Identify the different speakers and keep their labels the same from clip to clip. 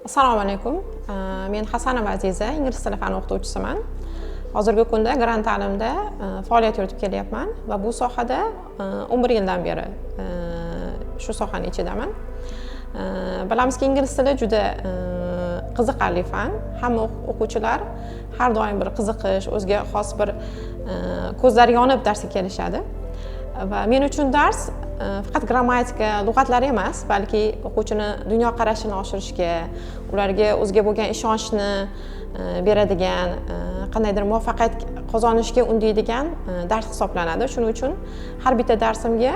Speaker 1: Assalomu alaykum. Men Hasanova Aziza, ingliz tili fani o'qituvchisiman. Hozirgi kunda Grant ta'limda faoliyat yuritib kelyapman va bu sohada 11 yildan beri shu sohaning ichidaman. Bilamizki, ingliz tili juda qiziqarli fan. Hamma o'quvchilar har doim bir qiziqish, o'ziga xos bir ko'zlari yonib darsga kelishadi. Va men uchun dars faqat grammatika, lug'atlar emas, balki o'quvchini dunyoqarashini oshirishga, ularga o'ziga bo'lgan ishonchni beradigan, qandaydir muvaffaqiyat qozonishga undaydigan dars hisoblanadi. Shuning uchun har bitta darsimga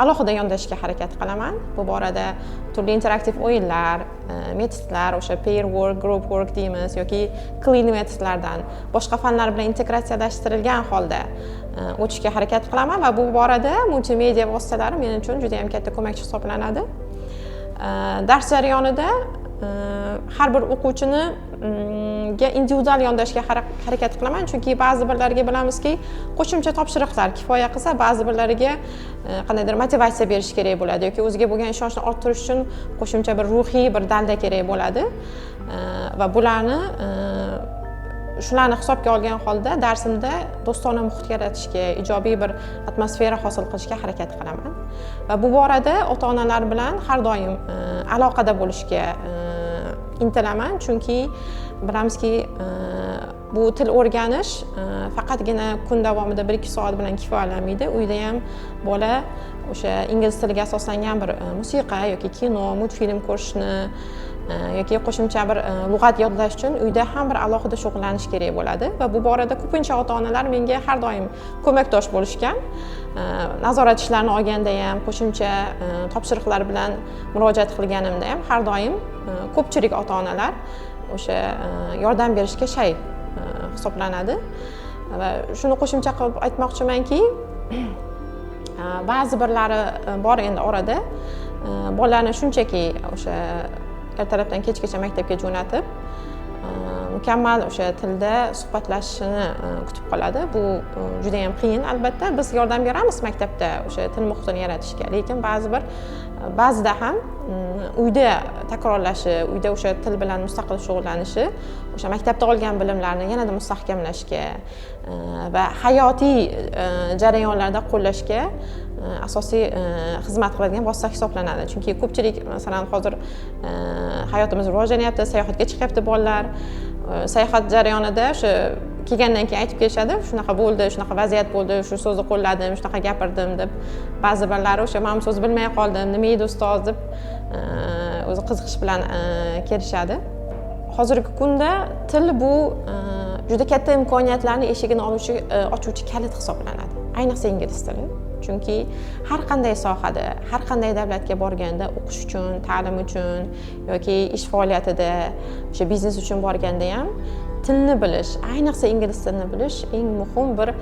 Speaker 1: alohida yondashishga harakat qilaman. Bu borada turli interaktiv o'yinlar, metodlar, o'sha pair work, group work deymiz yoki clean metodlardan boshqa fanlar bilan integratsiyalashtirilgan holda o'tishga harakat qilaman va bu borada multimedia vositalari men uchun juda ham katta ko'makchi hisoblanadi. Dars jarayonida har bir o'quvchini individual yondashga harakat qilaman, chunki ba'zi birlariga bilamizki, qo'shimcha topshiriqlar kifoya qilsa, ba'zi birlariga qandaydir motivatsiya berish kerak bo'ladi yoki o'ziga bo'lgan ishonchni orttirish uchun qo'shimcha bir ruhiy bir dalda kerak bo'ladi va shularni hisobga olgan holda darsimda do'stona muhit yaratishga, ijobiy bir atmosfera hosil qilishga harakat qilaman. Va bu borada ota-onalar bilan har doim aloqada bo'lishga intilaman, chunki bilamizki, bu til o'rganish faqatgina kun davomida 1-2 soat bilan kifoyalanmaydi. Uyda ham bola o'sha ingliz tiliga asoslangan bir musiqa yoki kino, multfilm ko'rishni yoki qo'shimcha bir lug'at yodlash uchun uyda ham bir alohida shug'ullanish kerak bo'ladi va bu borada ko'pincha ota-onalar menga har doim ko'makdosh bo'lishgan. Nazorat ishlarini olganda ham, qo'shimcha topshiriqlar bilan murojaat qilganimda ham har doim ko'pchilik ota-onalar o'sha yordam berishga shay hisoblanadi va shuni qo'shimcha qilib aytmoqchimanki, ba'zi birlari bor endi orada bolalarni shunchaki o'sha ertalabdan kechgacha maktabga jo'natib mukammal o'sha tilda suhbatlashishini kutib qoladi. Bu juda ham qiyin. Albatta biz yordam beramiz maktabda o'sha til muhitini yaratishga, lekin ba'zida ham uyda takrorlashi, uyda o'sha til bilan mustaqil shug'ullanishi o'sha maktabda olgan bilimlarni yanada mustahkamlashga va hayotiy jarayonlarda qo'llashga asosiy xizmat qiladigan vosita hisoblanadi. Chunki ko'pchilik, masalan, hozir hayotimiz rivojlanyapti, sayohatga chiqyapti bolalar. Sayohat jarayonida o'sha kelgandan keyin aytib kelishadi, shunaqa bo'ldi, shunaqa vaziyat bo'ldi, shu so'zni qo'lladim, shunaqa gapirdim deb. Ba'zi birlari o'sha men so'z bilmay qoldim, nima edi ustoz deb o'zi qiziqish bilan kelishadi. Hozirgi kunda til bu juda katta imkoniyatlarni eshigini ochuvchi kalit hisoblanadi. Ayniqsa ingliz tili. Chunki har qanday sohada, har qanday davlatga borganda, o'qish uchun, ta'lim uchun yoki ish faoliyatida, o'sha biznes uchun borganda ham tilni bilish, ayniqsa ingliz tilini bilish eng muhim bir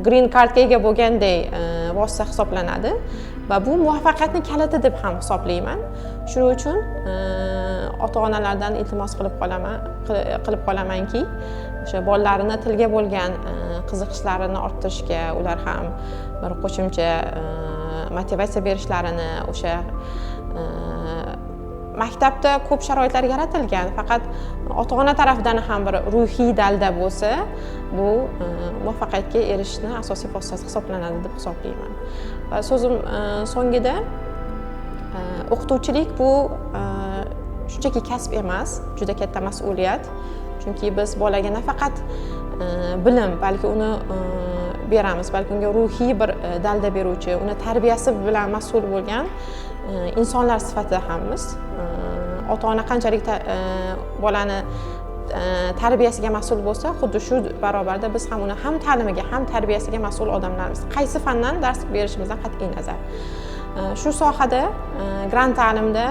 Speaker 1: green cardga ega bo'lganday vosita hisoblanadi va bu muvaffaqiyatning kaliti deb ham hisoblayman. Shuning uchun ota-onalardan iltimos qilib qolamanki, o'sha bolalarini tilga bo'lgan qiziqishlarini orttirishga, ular ham bir qo'shimcha motivatsiya berishlarini, o'sha maktabda ko'p sharoitlar yaratilgan, faqat ota-ona tarafidan ham bir ruhiy dalda bo'lsa, bu muvaffaqiyatga erishishni asosiy vositasi hisoblanadi deb hisoblayman. Va so'zim so'ngida, o'qituvchilik bu shunchaki kasb emas, juda katta mas'uliyat. Chunki biz bolaga nafaqat bilim, balki uni beramiz, balki unga ruhiy bir dalda beruvchi, uni tarbiyasi bilan mas'ul bo'lgan insonlar sifatida hammiz. Ota-ona qanchalik bolani tarbiyasiga mas'ul bo'lsa, xuddi shu barobarda biz ham uni ham ta'limiga, ham tarbiyasiga mas'ul odamlarmiz. Qaysi fandan dars berishimizdan qat'iy nazar. Shu sohada Grant ta'limda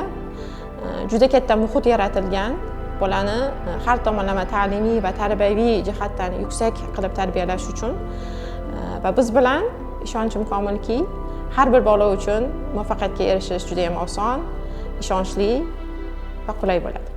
Speaker 1: juda katta muhit yaratilgan, bolani har tomonlama ta'limiy va tarbiyaviy jihatdan yuksak qilib tarbiyalash uchun va biz bilan ishonchim komilki, har bir bola uchun muvaffaqiyatga erishish juda ham oson, ishonchli va qulay bo'ladi.